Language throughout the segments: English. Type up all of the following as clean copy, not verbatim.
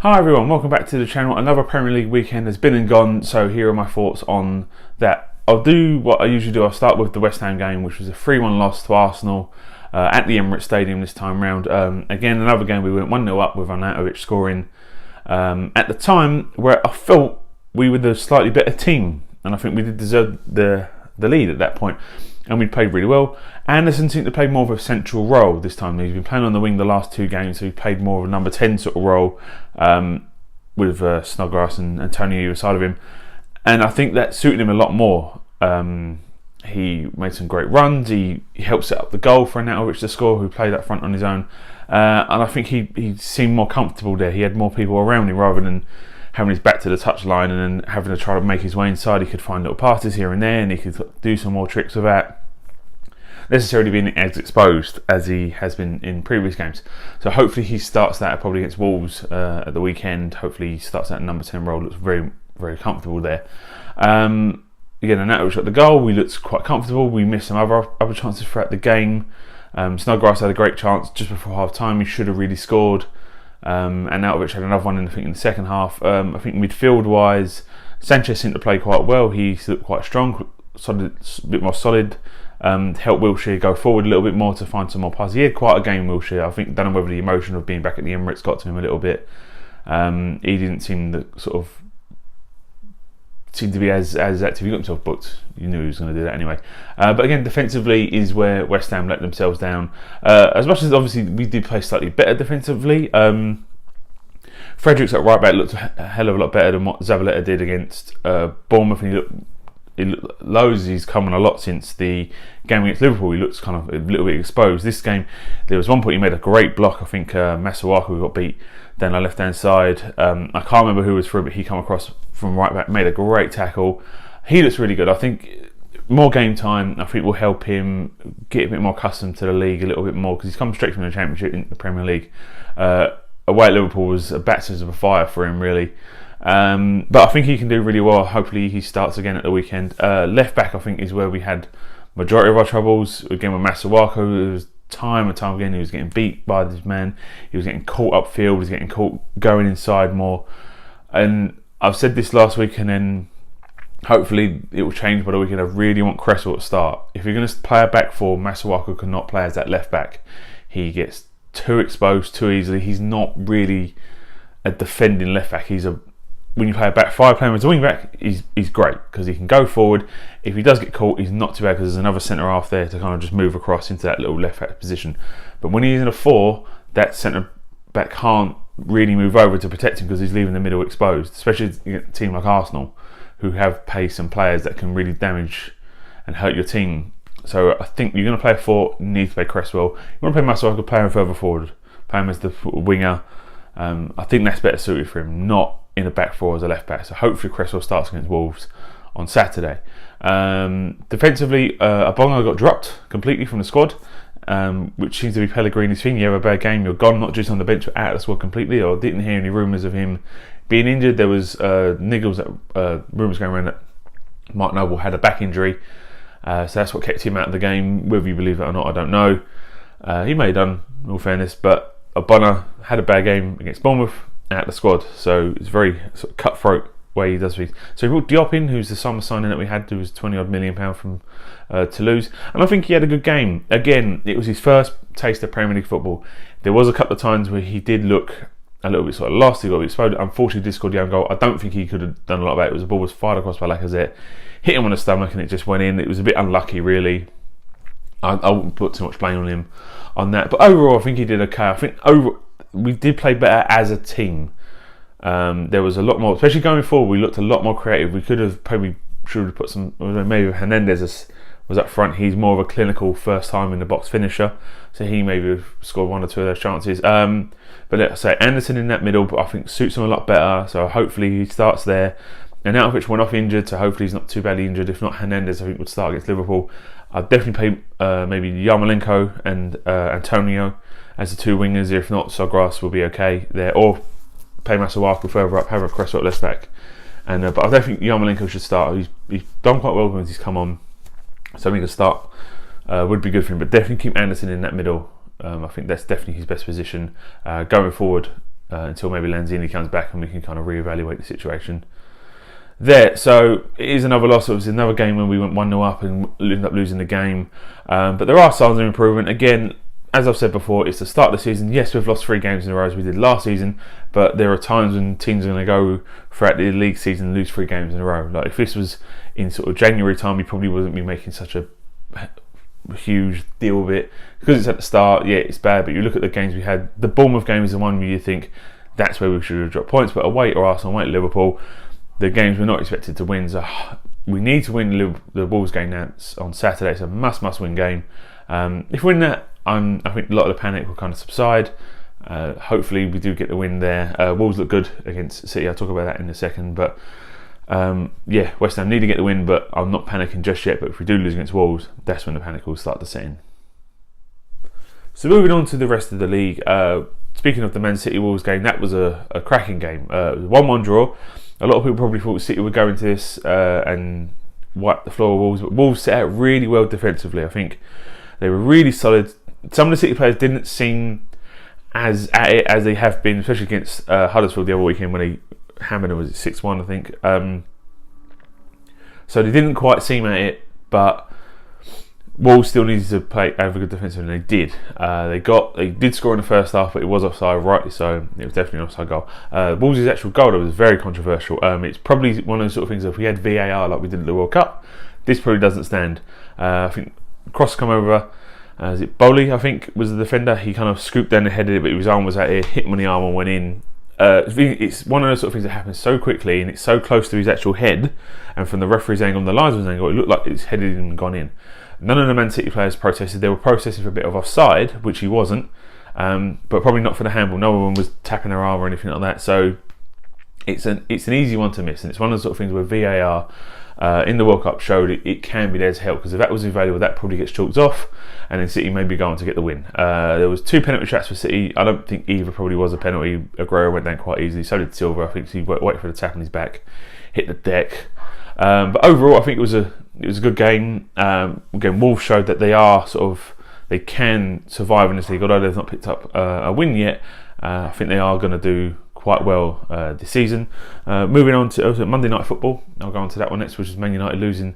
Hi everyone, welcome back to the channel. Another Premier League weekend has been and gone, so here are my thoughts on that. I'll do what I usually do. I'll start with the West Ham game, which was a 3-1 loss to Arsenal at the Emirates Stadium this time round. Again, another game we went 1-0 up with Arnautovic scoring at the time where I felt we were the slightly better team, and I think we did deserve the lead at that point, and we played really well. Anderson seemed to play more of a central role this time. He's been playing on the wing the last two games, so he played more of a number 10 sort of role with Snodgrass and Antonio either side of him, and I think that suited him a lot more. He made some great runs. He helped set up the goal for Arnautovic to score, who played up front on his own, and I think he seemed more comfortable there. He had more people around him rather than having his back to the touchline and then having to try to make his way inside. He could find little passes here and there, and he could do some more tricks without necessarily being as exposed as he has been in previous games. So hopefully he starts that probably against Wolves at the weekend. Hopefully he starts that number 10 role. Looks very, very comfortable there. Again, Arnautovic shot the goal. We looked quite comfortable. We missed some other chances throughout the game. Snodgrass had a great chance just before half time. He should have really scored. Arnautovic had another one in the second half. I think midfield wise, Sanchez seemed to play quite well. He looked quite strong, a bit more solid. Helped Wilshere go forward a little bit more to find some more passes. He had quite a game, Wilshere. I think, don't know whether the emotion of being back at the Emirates got to him a little bit. He didn't seem to be as active. He got himself booked. You knew he was going to do that anyway. But again, defensively is where West Ham let themselves down. As much as obviously we did play slightly better defensively, Fredericks at right back looked a hell of a lot better than what Zabaleta did against Bournemouth. And he looked loads. He's come on a lot since the game against Liverpool. He looks kind of a little bit exposed. This game, there was one point he made a great block. I think Masuaku got beat down the left hand side. I can't remember who was through, but he come across from right back, made a great tackle. He looks really good. I think more game time, I think, will help him get a bit more accustomed to the league a little bit more, because he's come straight from the Championship into the Premier League. Away at Liverpool was a baptism of fire for him, really. But I think he can do really well. Hopefully he starts again at the weekend. Left back, I think, is where we had majority of our troubles. Again with Masuaku, it was time and time again he was getting beat by this man. He was getting caught upfield. He was getting caught going inside more. And I've said this last week, and then hopefully it will change by the weekend. I really want Cresswell to start. If you're going to play a back four, Masuaku cannot play as that left back. He gets too exposed too easily. He's not really a defending left back. When you play a back five, playing as a wing back, he's great because he can go forward. If he does get caught, he's not too bad because there's another centre half there to kind of just move across into that little left back position. But when he's in a four, that centre back can't really move over to protect him because he's leaving the middle exposed, especially a team like Arsenal, who have pace and players that can really damage and hurt your team. So I think you're going to play a four, you need to play Cresswell. You want to play Masuaku, play him further forward, play him as the winger. I think that's better suited for him, not in a back four as a left back. So hopefully Cresswell starts against Wolves on Saturday. Defensively, Abonga got dropped completely from the squad, which seems to be Pellegrini's thing. You have a bad game, you're gone, not just on the bench, but out of the squad completely. Or didn't hear any rumours of him being injured. There was niggles, rumours going around that Mark Noble had a back injury. So that's what kept him out of the game. Whether you believe it or not, I don't know. He may have done, in all fairness, but Abonga had a bad game against Bournemouth, out the squad, so it's very sort of cutthroat way he does things. So he brought Diop in, who's the summer signing that we had, who was £20 odd million from Toulouse, and I think he had a good game. Again, it was his first taste of Premier League football. There was a couple of times where he did look a little bit sort of lost. He got a bit exposed. Unfortunately, did score the own goal. I don't think he could have done a lot about it. The ball was fired across by Lacazette, hit him on the stomach, and it just went in. It was a bit unlucky, really. I wouldn't put too much blame on him on that, but overall, I think he did okay. I think we did play better as a team. There was a lot more, especially going forward, we looked a lot more creative. We could have should have put some, maybe Hernandez was up front. He's more of a clinical first time in the box finisher, so he maybe have scored one or two of those chances. But let's say Anderson in that middle, but I think suits him a lot better, so hopefully he starts there. And Arnautovic went off injured, so hopefully he's not too badly injured. If not, Hernandez I think would start against Liverpool. I'd definitely play maybe Yarmolenko and Antonio as the two wingers. If not, Snodgrass will be okay there, or play Masuaku further up, have a Cresswell left back. And but I don't think Yarmolenko should start. He's done quite well when he's come on, so I think a start would be good for him. But definitely keep Anderson in that middle. I think that's definitely his best position going forward. until maybe Lanzini comes back and we can kind of reevaluate the situation there. So it is another loss. It was another game when we went 1-0 up and ended up losing the game. But there are signs of improvement. Again, as I've said before, it's the start of the season. Yes, we've lost 3 games in a row as we did last season, but there are times when teams are going to go throughout the league season and lose 3 games in a row. Like if this was in sort of January time, you probably wouldn't be making such a huge deal of it because it's at the start. Yeah, it's bad, but you look at the games we had. The Bournemouth game is the one where you think that's where we should have dropped points, but away to Arsenal, away to Liverpool, the games we're not expected to win. So we need to win the Wolves game now on Saturday. It's a must win game. If we win that, I think a lot of the panic will kind of subside. Hopefully we do get the win there. Wolves look good against City. I'll talk about that in a second, but yeah, West Ham need to get the win, but I'm not panicking just yet. But if we do lose against Wolves, that's when the panic will start to set in. So moving on to the rest of the league. Speaking of the Man City Wolves game, that was a cracking game. It was a 1-1 draw. A lot of people probably thought City would go into this and wipe the floor of Wolves, but Wolves set out really well defensively. I think they were really solid. Some of the City players didn't seem as at it as they have been, especially against Huddersfield the other weekend when they hammered them, was it 6-1 I think. So they didn't quite seem at it, but Wolves still needed to have a good defensive, and they did. They did score in the first half, but it was offside, rightly so. It was definitely an offside goal. Wolves' actual goal was very controversial. It's probably one of those sort of things. If we had VAR like we did at the World Cup, this probably doesn't stand. I think cross come over. Is it Bowley, I think, was the defender? He kind of scooped down the head of it, but his arm was out here, hit him on the arm and went in. It's one of those sort of things that happens so quickly, and it's so close to his actual head, and from the referee's angle and the linesman's angle, it looked like it's headed in and gone in. None of the Man City players protested. They were protesting for a bit of offside, which he wasn't, but probably not for the handball. No one was tapping their arm or anything like that. So it's an easy one to miss, and it's one of the sort of things where VAR in the World Cup showed it can be there to help, because if that was invaluable, that probably gets chalked off, and then City may be going to get the win. There was 2 penalty traps for City. I don't think either probably was a penalty. Aguero went down quite easily. So did Silva. I think he waited for the tap on his back, hit the deck. But overall, I think it was a good game. Again, Wolves showed that they can survive in this league, although they've not picked up a win yet. I think they are going to do quite well this season. Moving on to Monday Night Football, I'll go on to that one next, which is Man United losing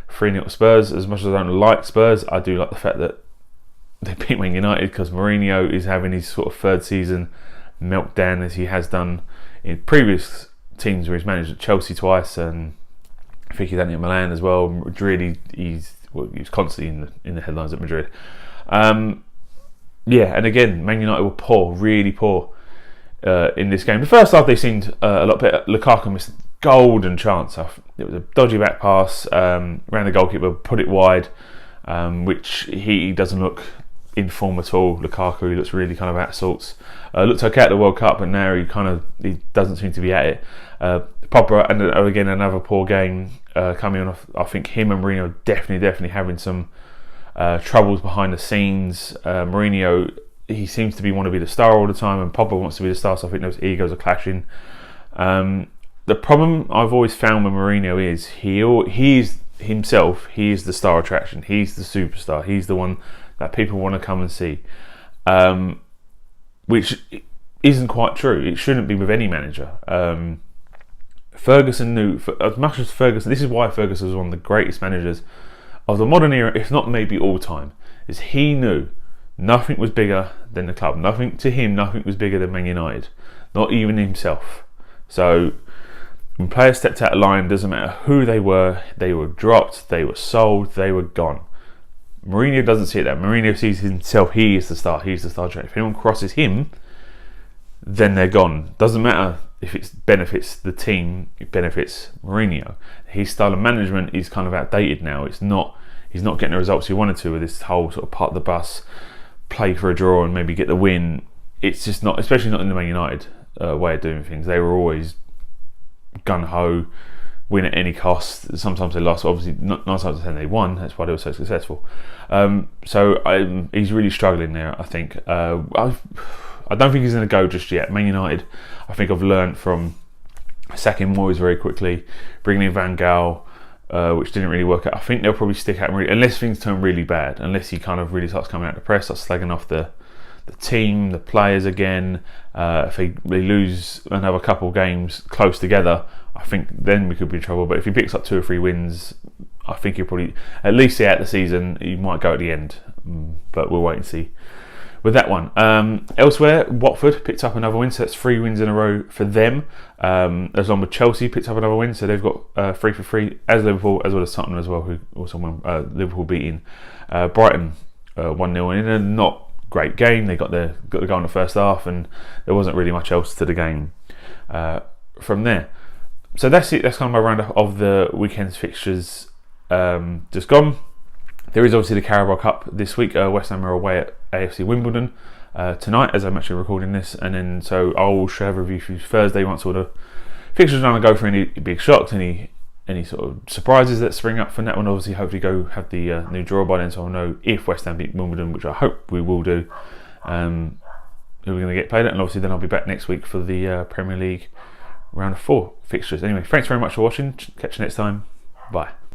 3-0 to Spurs. As much as I don't like Spurs, I do like the fact that they beat Man United, because Mourinho is having his sort of 3rd season meltdown, as he has done in previous teams where he's managed at Chelsea twice, and I think he's done it at Milan as well. Madrid, he's constantly in the headlines at Madrid. Yeah, and again, Man United were poor, really poor in this game. The first half they seemed a lot better. Lukaku missed a golden chance. It was a dodgy back pass, ran the goalkeeper, put it wide, which he doesn't look in form at all. Lukaku, he looks really kind of out of sorts. Looked okay at the World Cup, but now he doesn't seem to be at it. Pogba, and again another poor game coming on. I think him and Mourinho definitely having some troubles behind the scenes. Mourinho, he seems to want to be the star all the time, and Pogba wants to be the star, so I think those egos are clashing. The problem I've always found with Mourinho is he is himself. He is the star attraction. He's the superstar. He's the one that people want to come and see, which isn't quite true. It shouldn't be with any manager. Ferguson knew, as much as Ferguson, this is why Ferguson was one of the greatest managers of the modern era, if not maybe all time, is he knew nothing was bigger than the club. Nothing was bigger than Man United, not even himself. So when players stepped out of line, doesn't matter who they were dropped, they were sold, they were gone. Mourinho doesn't see it that. Mourinho sees himself, he is the star, he's the star. If anyone crosses him, then they're gone. Doesn't matter if it benefits the team, it benefits Mourinho. His style of management is kind of outdated now. He's not getting the results he wanted to with this whole sort of part of the bus, play for a draw and maybe get the win. It's just not, especially not in the Man United way of doing things. They were always gung-ho, win at any cost. Sometimes they lost, obviously 9 times out of 10 they won. That's why they were so successful. He's really struggling there, I think. I don't think he's going to go just yet. Man United, I think I've learned from sacking Moyes very quickly, bringing in Van Gaal, which didn't really work out. I think they'll probably stick out unless things turn really bad, unless he kind of really starts coming out the press, starts slagging off the the team, the players again. If they lose another couple of games close together, I think then we could be in trouble. But if he picks up 2 or 3 wins, I think he'll probably at least see out the season. He might go at the end, but we'll wait and see with that one. Elsewhere, Watford picked up another win, so that's 3 wins in a row for them. As long with Chelsea picked up another win, so they've got 3 for 3, as Liverpool, as well as Tottenham as well, who also won. Liverpool beating Brighton 1-0 in a not great game. They got the goal in the first half, and there wasn't really much else to the game from there. So that's it. That's kind of my roundup of the weekend's fixtures just gone. There is obviously the Carabao Cup this week. West Ham are away at AFC Wimbledon tonight, as I'm actually recording this, and then so I'll share a review for you Thursday once all the fixtures are done and go for any big shocks, any sort of surprises that spring up from that one. Obviously, hopefully go have the new draw by then, so I'll know if West Ham beat Wimbledon, which I hope we will do. Who we're going to get played at, and obviously then I'll be back next week for the Premier League round of 4 fixtures. Anyway, thanks very much for watching. Catch you next time. Bye.